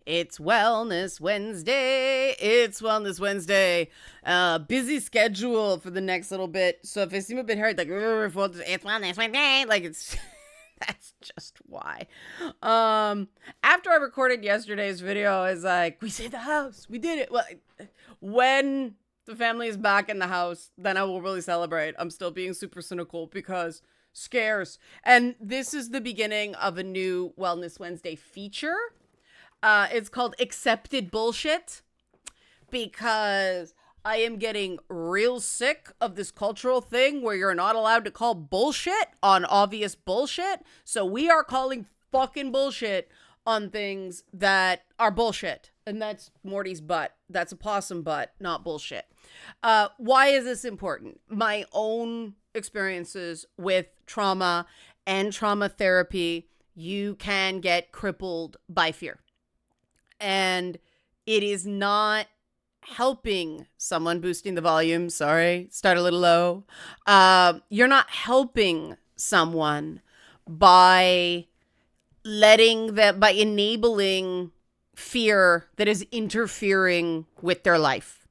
It's Wellness Wednesday. It's Wellness Wednesday. Busy schedule for the next little bit. So if I seem a bit hard, like, it's Wellness Wednesday, like it's, that's just why. After I recorded yesterday's video, I was like, we saved the house. We did it. Well, when the family is back in the house, then I will really celebrate. I'm still being super cynical because scares. And this is the beginning of a new Wellness Wednesday feature. It's called Accepted Bullshit, because I am getting real sick of this cultural thing where you're not allowed to call bullshit on obvious bullshit. So we are calling fucking bullshit on things that are bullshit. And that's Morty's butt. That's a possum butt, not bullshit. Why is this important? My own experiences with trauma and trauma therapy, you can get crippled by fear. And it is not helping someone. Boosting the volume. Sorry, start a little low. You're not helping someone by enabling fear that is interfering with their life.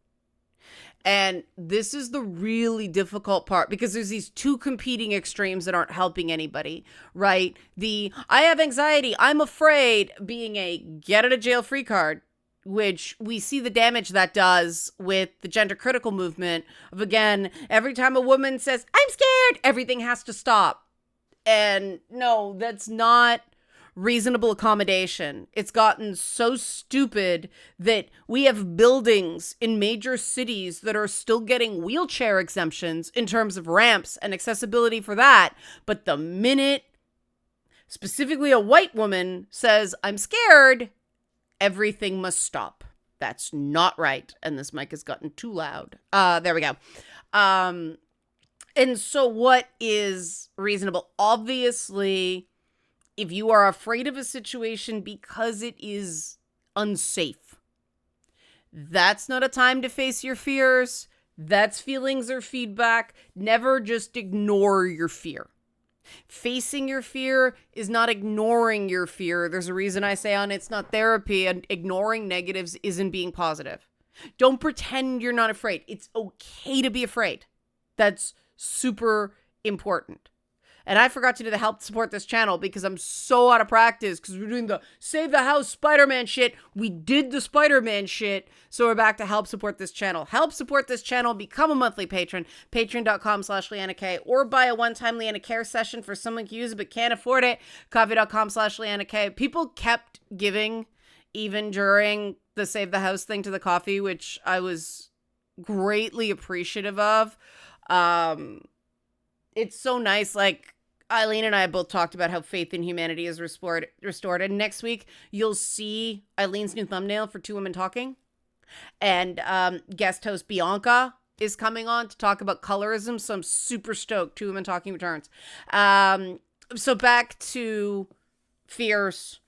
And this is the really difficult part, because there's these two competing extremes that aren't helping anybody, right? The I have anxiety, I'm afraid, being a get out of jail free card, which we see the damage that does with the gender critical movement of, again, every time a woman says, I'm scared, everything has to stop. And no, that's not reasonable accommodation. It's gotten so stupid that we have buildings in major cities that are still getting wheelchair exemptions in terms of ramps and accessibility for that. But the minute specifically a white woman says, I'm scared, everything must stop. That's not right. And this mic has gotten too loud. There we go. And so what is reasonable? Obviously, if you are afraid of a situation because it is unsafe, that's not a time to face your fears. That's feelings or feedback. Never just ignore your fear. Facing your fear is not ignoring your fear. There's a reason I say on It's Not Therapy, and ignoring negatives isn't being positive. Don't pretend you're not afraid. It's okay to be afraid. That's super important. And I forgot to do the help support this channel because I'm so out of practice, because we're doing the Save the House Spider-Man shit. We did the Spider-Man shit. So we're back to help support this channel. Help support this channel. Become a monthly patron. Patreon.com/LeannaK. Or buy a one-time Leanna Care session for someone who can use it but can't afford it. Coffee.com/LeannaK. People kept giving even during the Save the House thing to the coffee, which I was greatly appreciative of. It's so nice. Like, Eileen and I both talked about how faith in humanity is restored. And next week, you'll see Eileen's new thumbnail for Two Women Talking. And guest host Bianca is coming on to talk about colorism. So I'm super stoked. Two Women Talking returns. So back to fears,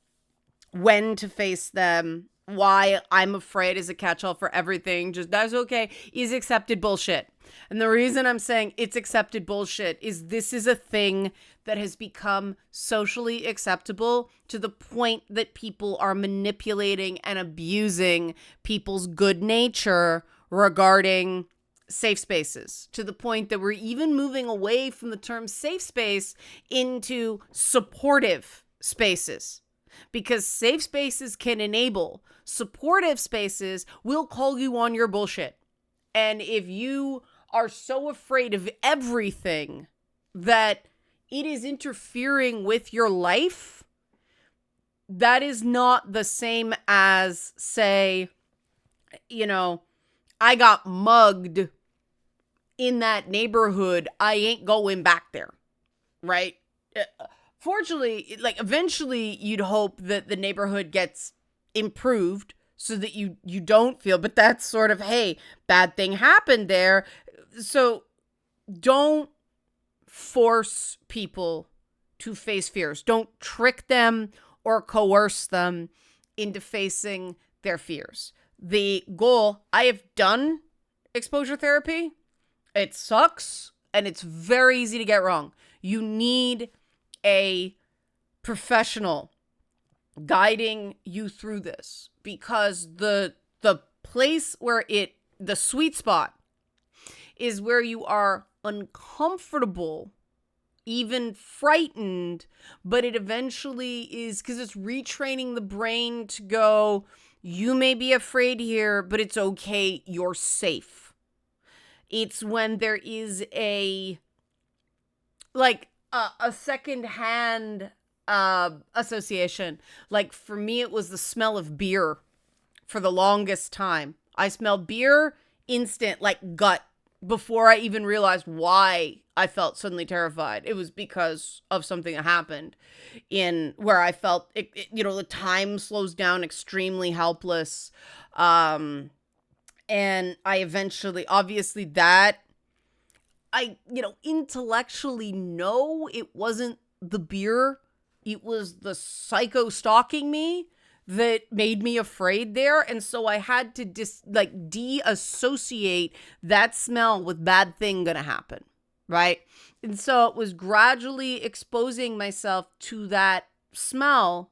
when to face them, why I'm afraid is a catch-all for everything. Just, that's okay, is accepted bullshit. And the reason I'm saying it's accepted bullshit is this is a thing that has become socially acceptable to the point that people are manipulating and abusing people's good nature regarding safe spaces, to the point that we're even moving away from the term safe space into supportive spaces. Because safe spaces can enable, supportive spaces will call you on your bullshit. And if you are so afraid of everything that it is interfering with your life, that is not the same as, say, you know, I got mugged in that neighborhood, I ain't going back there, right? Fortunately, like, eventually you'd hope that the neighborhood gets improved so that you don't feel, but that's sort of, hey, bad thing happened there. So don't force people to face fears. Don't trick them or coerce them into facing their fears. The goal, I have done exposure therapy. It sucks and it's very easy to get wrong. You need a professional guiding you through this, because the place where the sweet spot is where you are uncomfortable, even frightened, but it eventually is, because it's retraining the brain to go, you may be afraid here, but it's okay, you're safe. It's when there is a second-hand association. Like for me, it was the smell of beer for the longest time. I smelled beer instant, like gut, before I even realized why I felt suddenly terrified. It was because of something that happened in where I felt the time slows down, extremely helpless. And I eventually, obviously that I intellectually know it wasn't the beer. It was the psycho stalking me that made me afraid there. And so I had to deassociate that smell with bad thing gonna happen, right? And so it was gradually exposing myself to that smell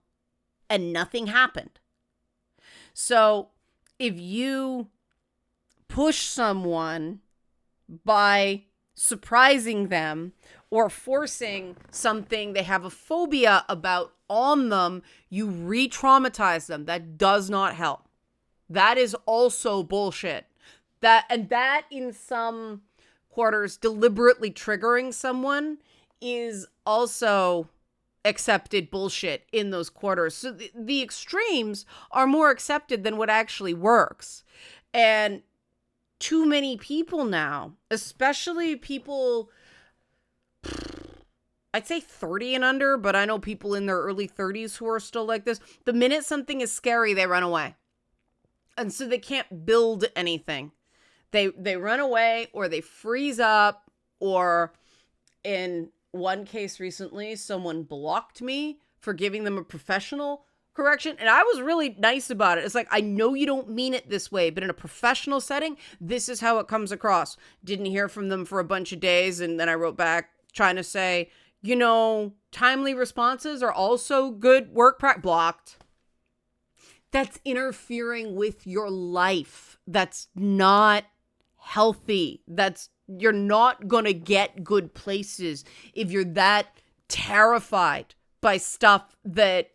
and nothing happened. So if you push someone by surprising them or forcing something they have a phobia about on them, you re-traumatize them. That does not help. That is also bullshit. That in some quarters, deliberately triggering someone is also accepted bullshit in those quarters. So the extremes are more accepted than what actually works. And too many people now, especially people, I'd say 30 and under, but I know people in their early 30s who are still like this. The minute something is scary, they run away. And so they can't build anything. They run away, or they freeze up, or in one case recently, someone blocked me for giving them a professional correction, and I was really nice about it. It's like, I know you don't mean it this way, but in a professional setting, this is how it comes across. Didn't hear from them for a bunch of days, and then I wrote back trying to say, timely responses are also good work practice. Blocked. That's interfering with your life. That's not healthy. You're not gonna get good places if you're that terrified by stuff that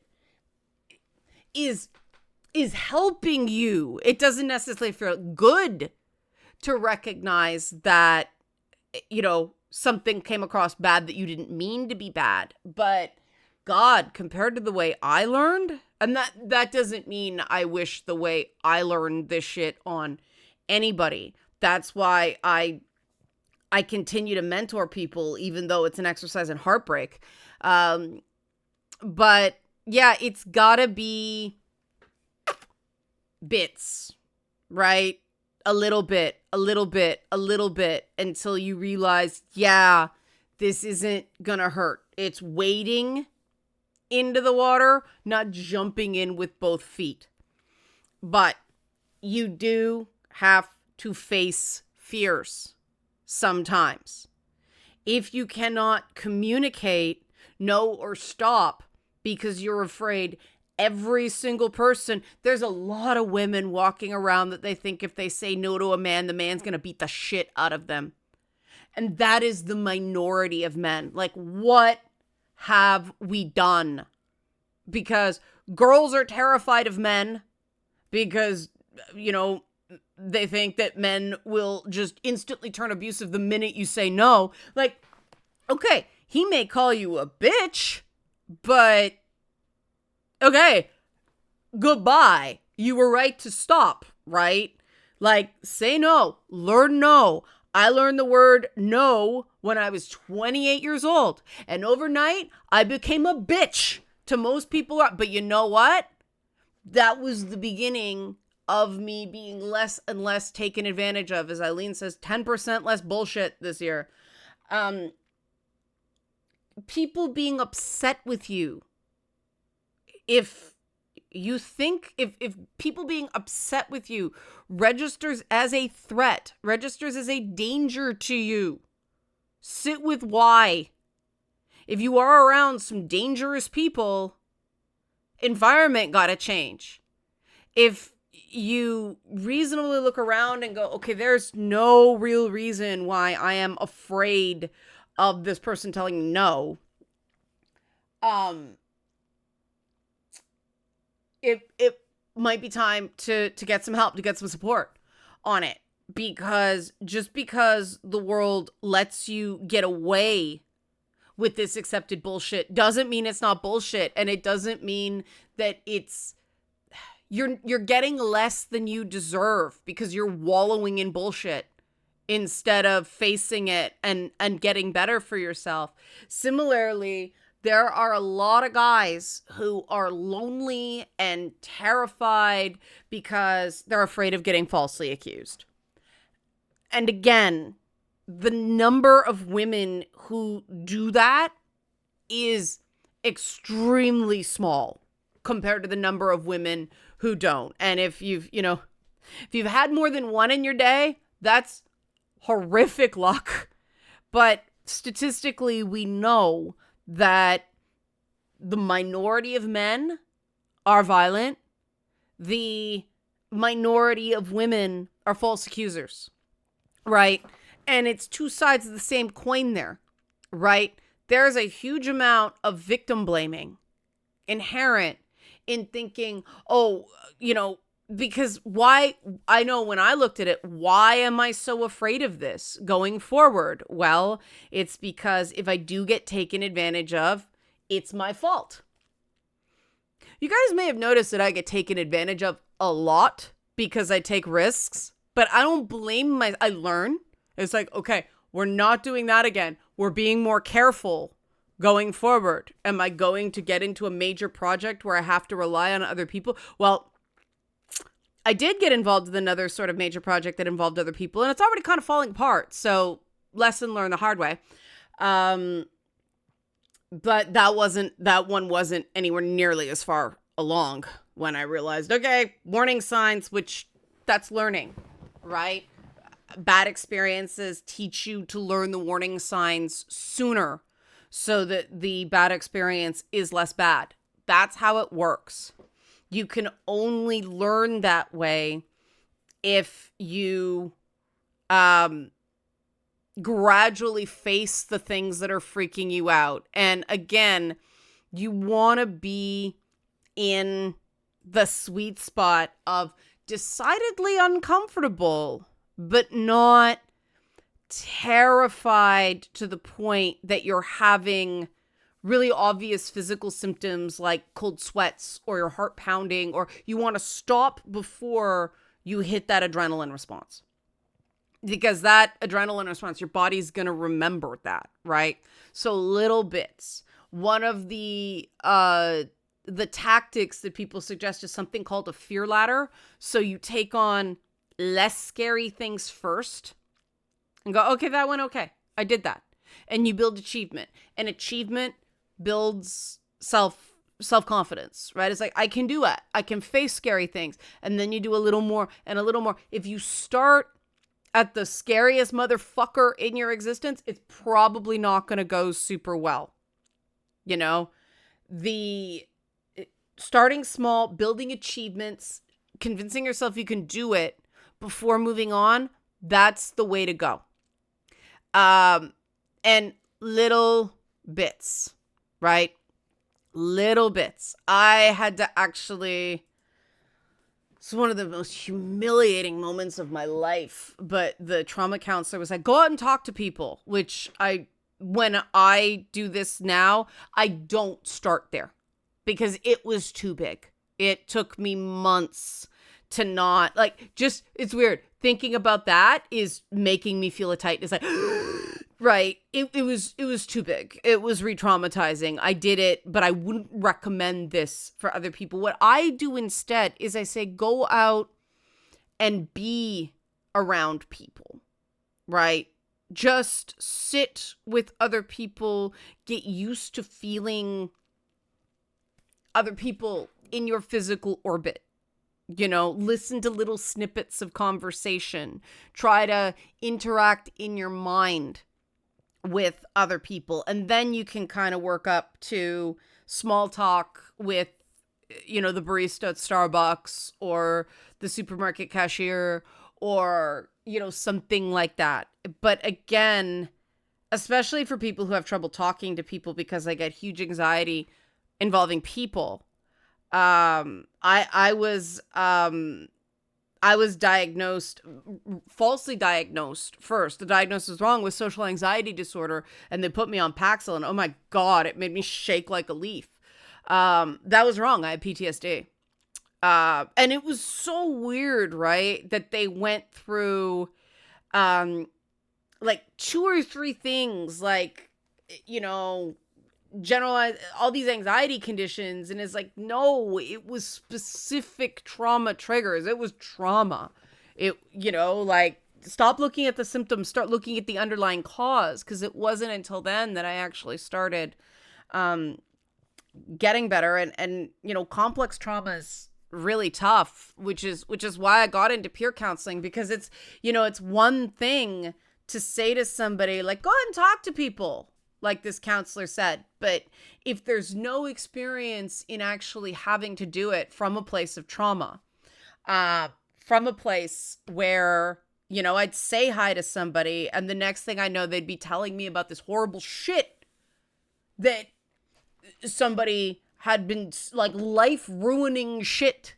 is helping you. It doesn't necessarily feel good to recognize that, something came across bad that you didn't mean to be bad. But God, compared to the way I learned, and that doesn't mean I wish the way I learned this shit on anybody. That's why I continue to mentor people, even though it's an exercise in heartbreak. But yeah, it's gotta be bits, right? A little bit, until you realize, yeah, this isn't gonna hurt. It's wading into the water, not jumping in with both feet. But you do have to face fears sometimes. If you cannot communicate no or stop because you're afraid, every single person, there's a lot of women walking around that they think if they say no to a man, the man's going to beat the shit out of them. And that is the minority of men. Like, what have we done? Because girls are terrified of men because, they think that men will just instantly turn abusive the minute you say no. Like, okay, he may call you a bitch, but okay, goodbye. You were right to stop, right? Like, say no, learn no. I learned the word no when I was 28 years old. And overnight, I became a bitch to most people. But you know what? That was the beginning of me being less and less taken advantage of. As Eileen says, 10% less bullshit this year. People being upset with you. If you think, if people being upset with you registers as a threat, registers as a danger to you, sit with why. If you are around some dangerous people environment got to change. If you reasonably look around and go, okay, there's no real reason why I am afraid of this person telling me no. It might be time to get some help, to get some support on it, because just because the world lets you get away with this accepted bullshit doesn't mean it's not bullshit, and it doesn't mean that it's you're getting less than you deserve because you're wallowing in bullshit instead of facing it and getting better for yourself. Similarly, there are a lot of guys who are lonely and terrified because they're afraid of getting falsely accused. And again, the number of women who do that is extremely small compared to the number of women who don't. And if you've had more than one in your day, that's horrific luck. But statistically, we know that the minority of men are violent. The minority of women are false accusers, right? And it's two sides of the same coin there, right? There's a huge amount of victim blaming inherent in thinking, because why, I know when I looked at it, why am I so afraid of this going forward? Well, it's because if I do get taken advantage of, it's my fault. You guys may have noticed that I get taken advantage of a lot because I take risks, but I don't blame I learn. It's like, okay, we're not doing that again. We're being more careful going forward. Am I going to get into a major project where I have to rely on other people? Well, I did get involved with another sort of major project that involved other people, and it's already kind of falling apart. So lesson learned the hard way. But that one wasn't anywhere nearly as far along when I realized, okay, warning signs, which that's learning, right? Bad experiences teach you to learn the warning signs sooner so that the bad experience is less bad. That's how it works. You can only learn that way if you gradually face the things that are freaking you out. And again, you want to be in the sweet spot of decidedly uncomfortable, but not terrified to the point that you're having really obvious physical symptoms like cold sweats or your heart pounding, or you want to stop before you hit that adrenaline response. Because that adrenaline response, your body's going to remember that, right? So little bits. One of the tactics that people suggest is something called a fear ladder. So you take on less scary things first and go, okay, that went okay. I did that. And you build achievement. And achievement builds self-confidence, right? It's like, I can do it. I can face scary things. And then you do a little more and a little more. If you start at the scariest motherfucker in your existence, it's probably not going to go super well. You know, the starting small, building achievements, convincing yourself you can do it before moving on, that's the way to go. And little bits, right? Little bits. I had to actually, it's one of the most humiliating moments of my life, but the trauma counselor was like, go out and talk to people, which when I do this now, I don't start there because it was too big. It took me months to not, it's weird. Thinking about that is making me feel a tightness. Like, right. It was too big. It was re-traumatizing. I did it, but I wouldn't recommend this for other people. What I do instead is I say, go out and be around people, right? Just sit with other people, get used to feeling other people in your physical orbit. You know, listen to little snippets of conversation. Try to interact in your mind with other people. And then you can kind of work up to small talk with the barista at Starbucks or the supermarket cashier or, something like that. But again, especially for people who have trouble talking to people because I get huge anxiety involving people. I was falsely diagnosed first. The diagnosis was wrong with social anxiety disorder, and they put me on Paxil, and oh my God, it made me shake like a leaf. That was wrong. I had PTSD. And it was so weird, right? That they went through, like 2 or 3 things, like, generalize all these anxiety conditions, and it's like, no, it was specific trauma triggers. It was trauma. Like, stop looking at the symptoms, start looking at the underlying cause, because it wasn't until then that I actually started getting better. And complex trauma is really tough, which is why I got into peer counseling, because it's one thing to say to somebody, like, go ahead and talk to people, like this counselor said. But if there's no experience in actually having to do it from a place of trauma, from a place where, I'd say hi to somebody and the next thing I know, they'd be telling me about this horrible shit that somebody had been, like, life ruining shit,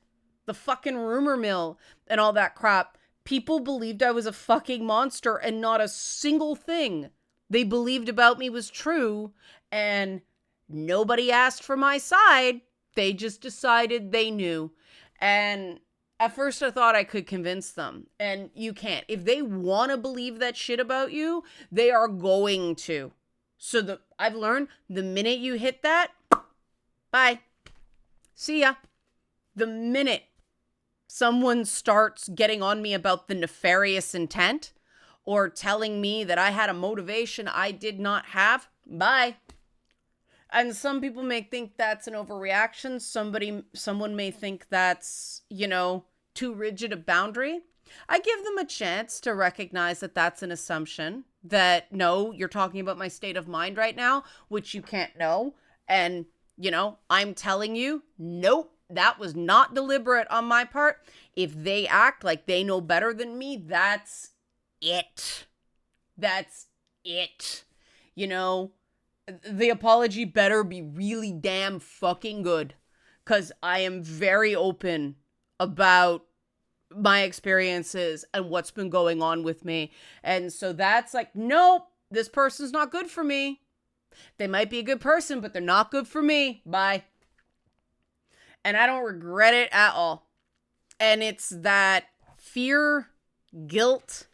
the fucking rumor mill and all that crap. People believed I was a fucking monster, and not a single thing they believed about me was true, and nobody asked for my side. They just decided they knew. And at first I thought I could convince them, and you can't. If they want to believe that shit about you, they are going to. So I've learned, the minute you hit that, bye. See ya. The minute someone starts getting on me about the nefarious intent, or telling me that I had a motivation I did not have, bye. And some people may think that's an overreaction. Someone may think that's, too rigid a boundary. I give them a chance to recognize that that's an assumption, that no, you're talking about my state of mind right now, which you can't know. And, I'm telling you, nope, that was not deliberate on my part. If they act like they know better than me, that's it. The apology better be really damn fucking good, because I am very open about my experiences and what's been going on with me. And so that's like, nope, this person's not good for me. They might be a good person, but they're not good for me. Bye. And I don't regret it at all. And it's that fear, guilt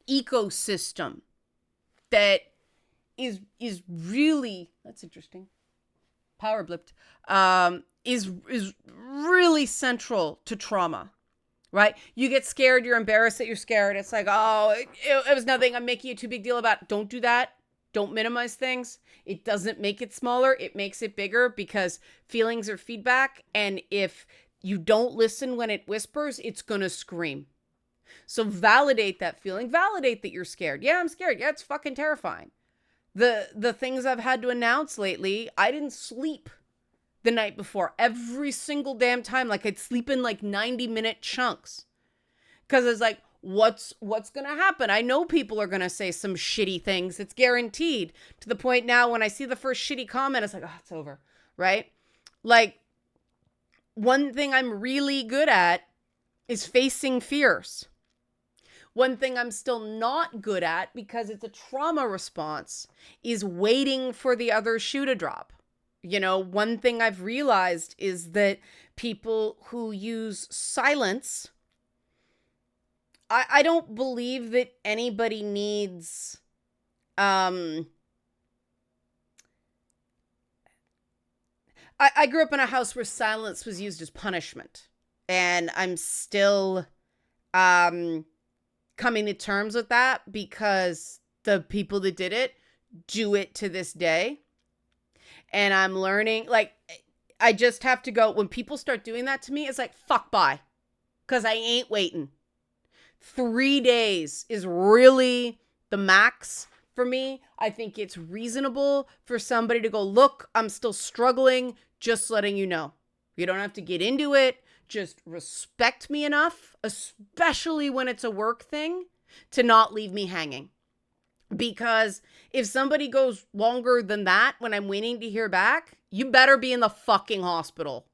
ecosystem that is really, that's interesting, power blipped, is really central to trauma, right? You get scared, you're embarrassed that you're scared. It's like, oh, it was nothing, I'm making a too big deal about it. Don't do that. Don't minimize things. It doesn't make it smaller, it makes it bigger, because feelings are feedback, and if you don't listen when it whispers, it's gonna scream. So validate that feeling. Validate that you're scared. Yeah, I'm scared. Yeah, it's fucking terrifying. The things I've had to announce lately, I didn't sleep the night before. Every single damn time. Like, I'd sleep in like 90-minute chunks. Because it's like, what's going to happen? I know people are going to say some shitty things. It's guaranteed. To the point now, when I see the first shitty comment, it's like, oh, it's over. Right? Like, one thing I'm really good at is facing fears. One thing I'm still not good at, because it's a trauma response, is waiting for the other shoe to drop. One thing I've realized is that people who use silence, I don't believe that anybody needs, I grew up in a house where silence was used as punishment, and I'm still, coming to terms with that, because the people that did it do it to this day. And I'm learning, like, I just have to go, when people start doing that to me, it's like, fuck, bye. Because I ain't waiting. 3 days is really the max for me. I think it's reasonable for somebody to go, look, I'm still struggling, just letting you know. You don't have to get into it. Just respect me enough, especially when it's a work thing, to not leave me hanging. Because if somebody goes longer than that when I'm waiting to hear back, you better be in the fucking hospital.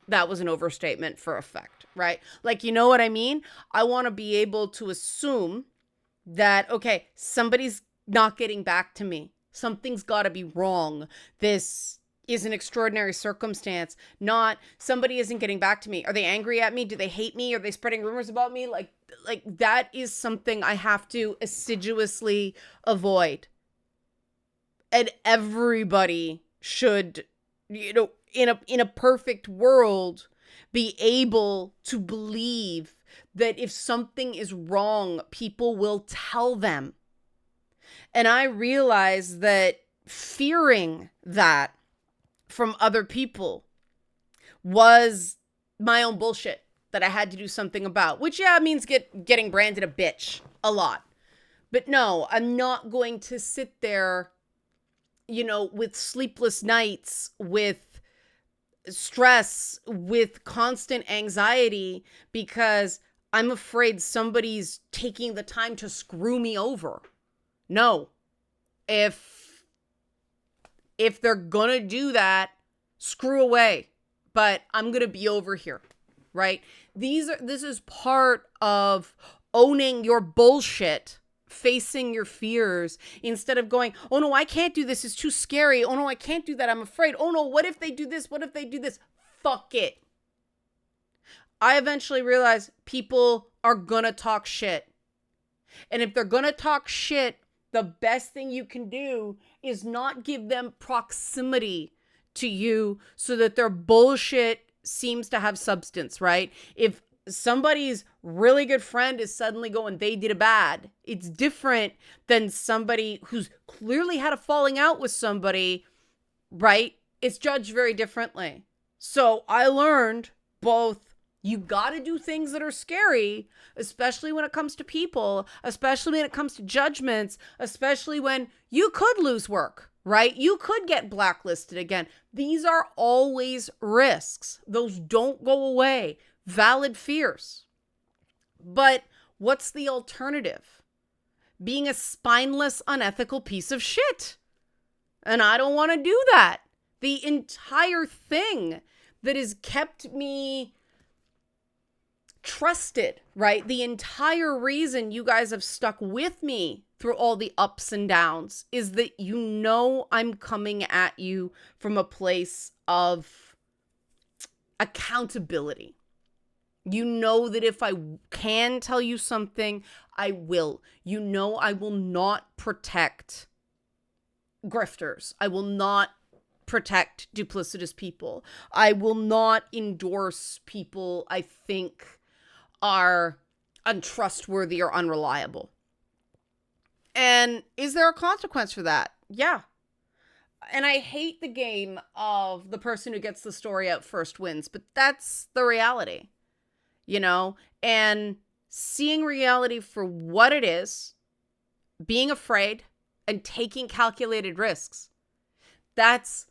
That was an overstatement for effect, right? Like, you know what I mean? I want to be able to assume that, okay, somebody's not getting back to me. Something's got to be wrong. This is an extraordinary circumstance. Not somebody isn't getting back to me. Are they angry at me? Do they hate me? Are they spreading rumors about me? Like that is something I have to assiduously avoid. And everybody should, in a perfect world, be able to believe that if something is wrong, people will tell them. And I realize that fearing that from other people was my own bullshit that I had to do something about, which means getting branded a bitch a lot. But no, I'm not going to sit there, with sleepless nights, with stress, with constant anxiety, because I'm afraid somebody's taking the time to screw me over. No. If they're gonna do that, screw away. But I'm gonna be over here, right? This is part of owning your bullshit, facing your fears, instead of going, oh no, I can't do this, it's too scary. Oh no, I can't do that, I'm afraid. Oh no, what if they do this? What if they do this? Fuck it. I eventually realized people are gonna talk shit. And if they're gonna talk shit, the best thing you can do is not give them proximity to you so that their bullshit seems to have substance, right? If somebody's really good friend is suddenly going, they did a bad, it's different than somebody who's clearly had a falling out with somebody, right? It's judged very differently. So I learned both. You got to do things that are scary, especially when it comes to people, especially when it comes to judgments, especially when you could lose work, right? You could get blacklisted again. These are always risks. Those don't go away. Valid fears. But what's the alternative? Being a spineless, unethical piece of shit. And I don't want to do that. The entire thing that has kept me trusted, right? The entire reason you guys have stuck with me through all the ups and downs is that I'm coming at you from a place of accountability. You know that if I can tell you something, I will. You know I will not protect grifters. I will not protect duplicitous people. I will not endorse people I think are untrustworthy or unreliable. And is there a consequence for that? Yeah. And I hate the game of the person who gets the story out first wins, but that's the reality, and seeing reality for what it is, being afraid and taking calculated risks. That's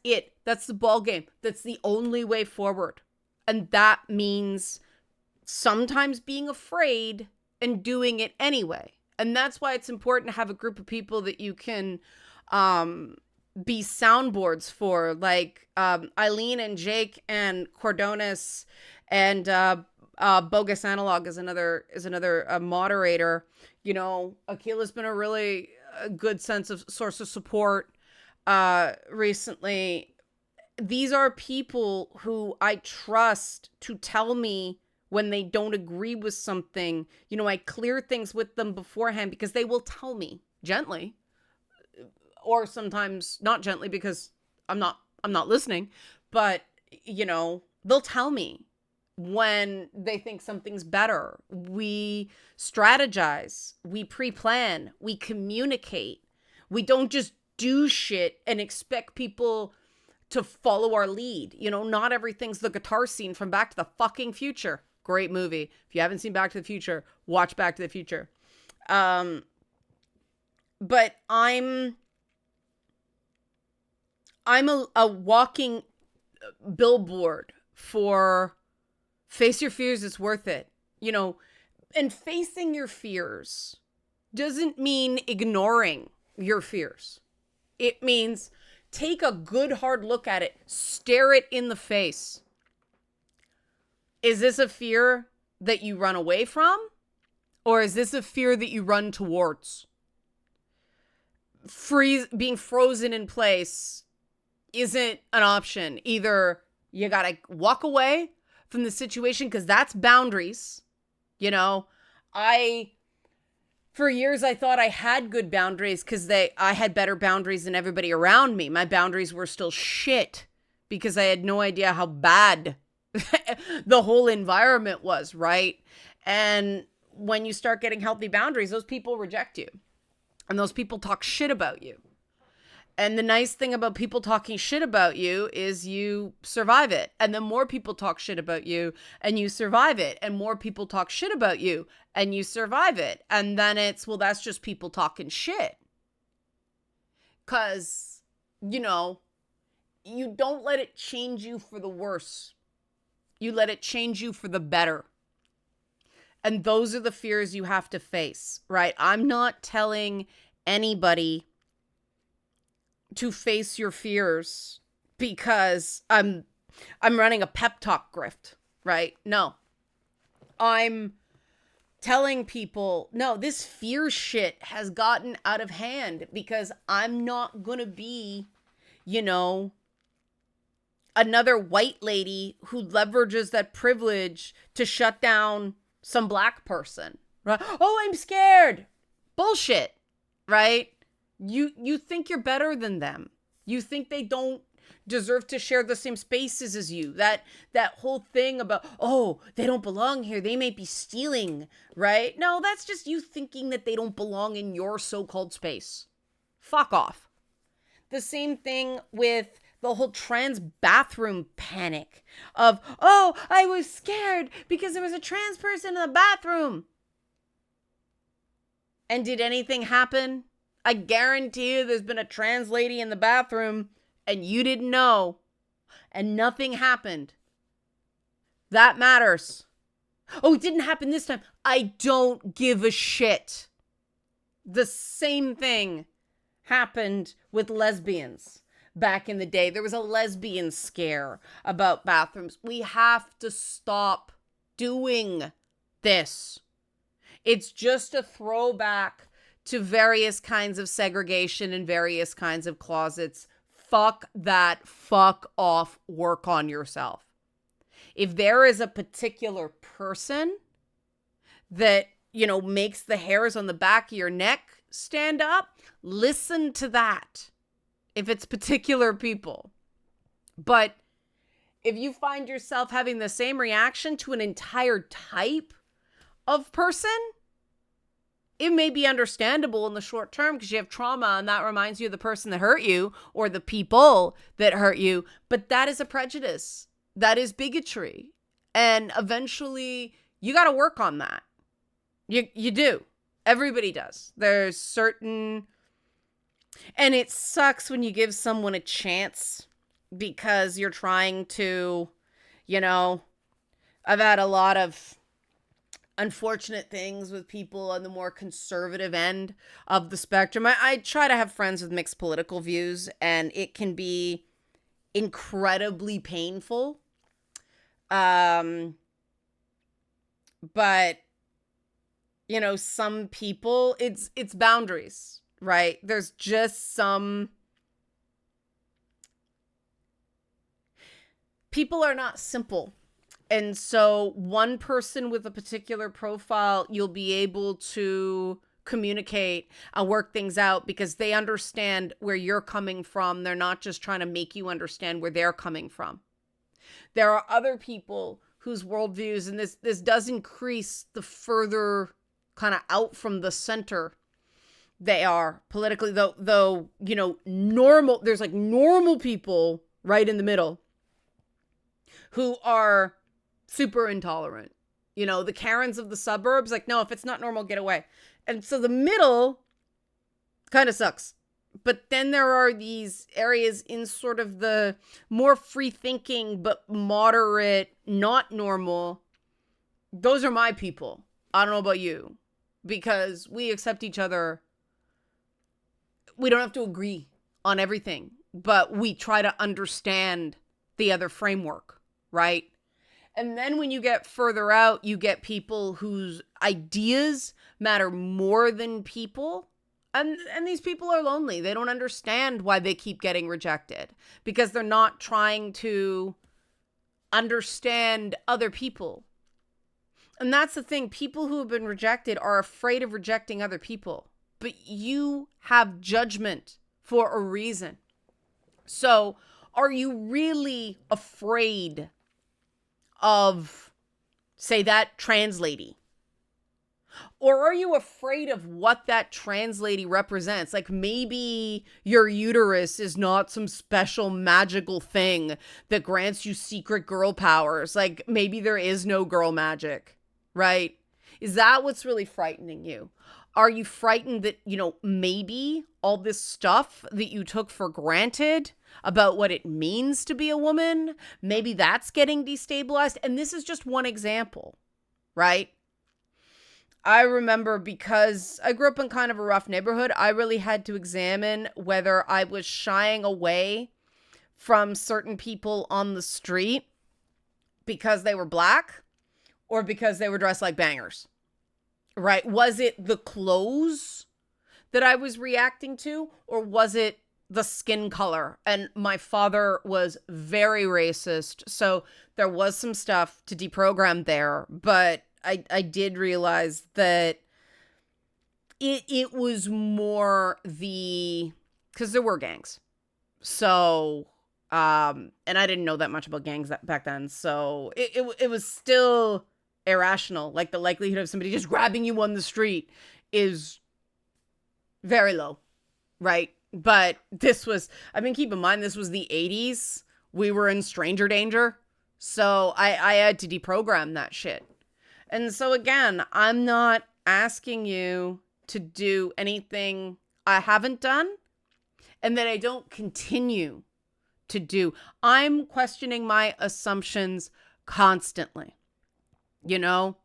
it. That's the ball game. That's the only way forward. And that means sometimes being afraid and doing it anyway. And that's why it's important to have a group of people that you can be soundboards for, like Eileen and Jake and Cordonis and Bogus Analog is another moderator. Akila's been a really good source of support recently. These are people who I trust to tell me when they don't agree with something. I clear things with them beforehand because they will tell me gently, or sometimes not gently because I'm not listening, but they'll tell me when they think something's better. We strategize, we pre-plan, we communicate. We don't just do shit and expect people to follow our lead. Not everything's the guitar scene from Back to the fucking Future. Great movie. If you haven't seen Back to the Future, watch Back to the Future. But I'm a walking billboard for face your fears, it's worth it. And facing your fears doesn't mean ignoring your fears. It means take a good hard look at it, stare it in the face. Is this a fear that you run away from? Or is this a fear that you run towards? Being frozen in place isn't an option. Either you gotta walk away from the situation because that's boundaries. For years I thought I had good boundaries because I had better boundaries than everybody around me. My boundaries were still shit because I had no idea how bad the whole environment was, right? And when you start getting healthy boundaries, those people reject you. And those people talk shit about you. And the nice thing about people talking shit about you is you survive it. And then more people talk shit about you and you survive it. And more people talk shit about you and you survive it. And then it's, well, that's just people talking shit. Because, you don't let it change you for the worse. You let it change you for the better. And those are the fears you have to face, right? I'm not telling anybody to face your fears because I'm running a pep talk grift, right? No. I'm telling people, no, this fear shit has gotten out of hand because I'm not going to be, another white lady who leverages that privilege to shut down some black person, right? Oh, I'm scared. Bullshit, right? You think you're better than them. You think they don't deserve to share the same spaces as you. That whole thing about, oh, they don't belong here. They may be stealing, right? No, that's just you thinking that they don't belong in your so-called space. Fuck off. The same thing with the whole trans bathroom panic of, oh, I was scared because there was a trans person in the bathroom. And did anything happen? I guarantee you there's been a trans lady in the bathroom and you didn't know and nothing happened. That matters. Oh, it didn't happen this time. I don't give a shit. The same thing happened with lesbians back in the day. There was a lesbian scare about bathrooms. We have to stop doing this. It's just a throwback to various kinds of segregation and various kinds of closets. Fuck that. Fuck off. Work on yourself. If there is a particular person that, makes the hairs on the back of your neck stand up, listen to that. If it's particular people. But if you find yourself having the same reaction to an entire type of person, it may be understandable in the short term because you have trauma and that reminds you of the person that hurt you or the people that hurt you. But that is a prejudice. That is bigotry. And eventually you got to work on that. You do. Everybody does. There's certain... And it sucks when you give someone a chance because you're trying to, I've had a lot of unfortunate things with people on the more conservative end of the spectrum. I try to have friends with mixed political views, and it can be incredibly painful. But, some people, it's boundaries, right? There's just some... People are not simple. And so one person with a particular profile, you'll be able to communicate and work things out because they understand where you're coming from. They're not just trying to make you understand where they're coming from. There are other people whose worldviews, and this does increase the further kind of out from the center they are politically, though, normal, there's like normal people right in the middle who are super intolerant. The Karens of the suburbs, like, no, if it's not normal, get away. And so the middle kind of sucks But then there are these areas in sort of the more free thinking, but moderate, not normal. Those are my people. I don't know about you, because we accept each other. We don't have to agree on everything, but we try to understand the other framework, right? And then when you get further out, you get people whose ideas matter more than people. And these people are lonely. They don't understand why they keep getting rejected, because they're not trying to understand other people. And that's the thing. People who have been rejected are afraid of rejecting other people. But you have judgment for a reason. So are you really afraid of, say, that trans lady? Or are you afraid of what that trans lady represents? Like, maybe your uterus is not some special magical thing that grants you secret girl powers. Like, maybe there is no girl magic, right? Is that what's really frightening you? Are you frightened that, maybe all this stuff that you took for granted about what it means to be a woman, maybe that's getting destabilized? And this is just one example, right? I remember, because I grew up in kind of a rough neighborhood, I really had to examine whether I was shying away from certain people on the street because they were black or because they were dressed like bangers, right? Was it the clothes that I was reacting to, or was it the skin color? And my father was very racist, so there was some stuff to deprogram there, but I did realize that it was more because there were gangs. So, and I didn't know that much about gangs back then. So it was still irrational. Like, the likelihood of somebody just grabbing you on the street is very low, right? But keep in mind, this was the 80s. We were in stranger danger. So I had to deprogram that shit. And so again, I'm not asking you to do anything I haven't done and that I don't continue to do. I'm questioning my assumptions constantly. Am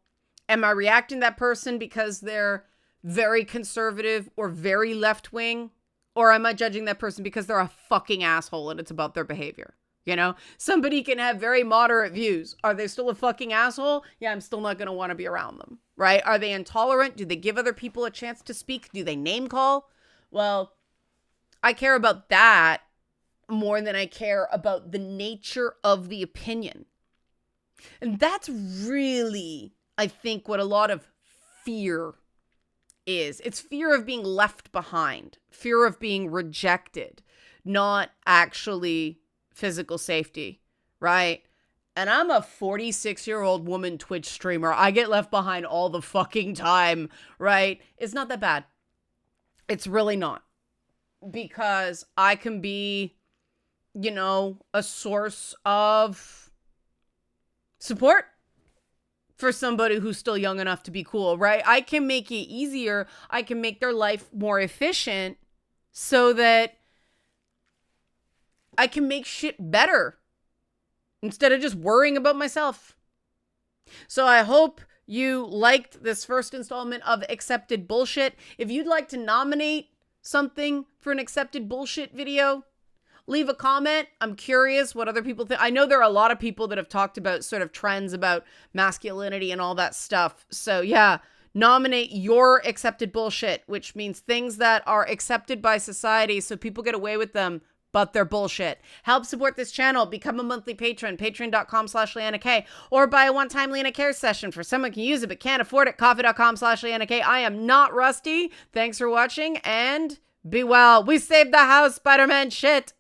I reacting to that person because they're very conservative or very left-wing? Or am I judging that person because they're a fucking asshole and it's about their behavior? Somebody can have very moderate views. Are they still a fucking asshole? Yeah, I'm still not going to want to be around them, right? Are they intolerant? Do they give other people a chance to speak? Do they name call? Well, I care about that more than I care about the nature of the opinion. And that's really, I think, what a lot of fear is. It's fear of being left behind, fear of being rejected, not actually physical safety, right? And I'm a 46-year-old woman Twitch streamer. I get left behind all the fucking time, right? It's not that bad. It's really not. Because I can be, a source of support for somebody who's still young enough to be cool, right? I can make it easier. I can make their life more efficient so that I can make shit better instead of just worrying about myself. So I hope you liked this first installment of Accepted Bullshit. If you'd like to nominate something for an Accepted Bullshit video, leave a comment. I'm curious what other people think. I know there are a lot of people that have talked about sort of trends about masculinity and all that stuff. So yeah, nominate your Accepted Bullshit, which means things that are accepted by society so people get away with them, but they're bullshit. Help support this channel. Become a monthly patron. Patreon.com/LeannaK. Or buy a one-time Leanna Care session for someone who can use it but can't afford it. Coffee.com/LeannaK. I am not Rusty. Thanks for watching and be well. We saved the house, Spider-Man shit.